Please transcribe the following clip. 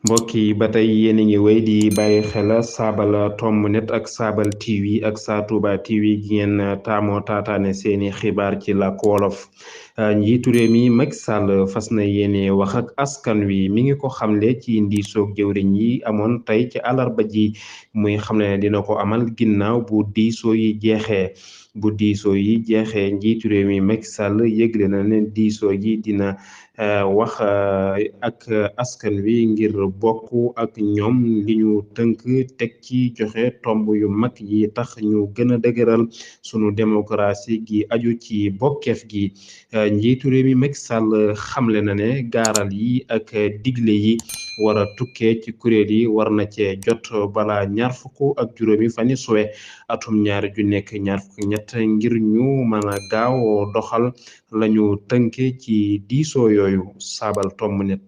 mbokk yi ba tey yéen a ngi wéy di bàyyi xel saabal tomb net ak saabal TV ak Sa Touba TV gi ngeen taamoo taataane seeni xibaar ci làkk wolof. Njiitu réew mi Macky Sall fas na yéene wax ak askan wi mi ngi ko xamle ci ndiisoog jëwriñ yi amoon tey ci àllarba ji muy xamle ne dina ko amal ginnaaw bu diisoo yi jeexee. bu diisoo yi jeexee njiitu réew mi Macky Sall yëgle na ne diisoo yi dina wax ak askan wi ngir bokk ak ñoom li ñu tënk teg ci joxe tomb yu mag yi tax ñu gën a dëgëral sunu démocratie gi aju ci bokkeef gi. Njiitu réew mi Macky Sall xamle na ne gaaral yi ak digle yi war a tukkee ci kuréel yi war na cee jot bala ñaar fukk ak juróomi fani suwe atum ñaari ju nekk ñaar fukk ñett ngir ñu mën a gaaw doxal lañu tënke ci diisoo yooyu saabal tomb net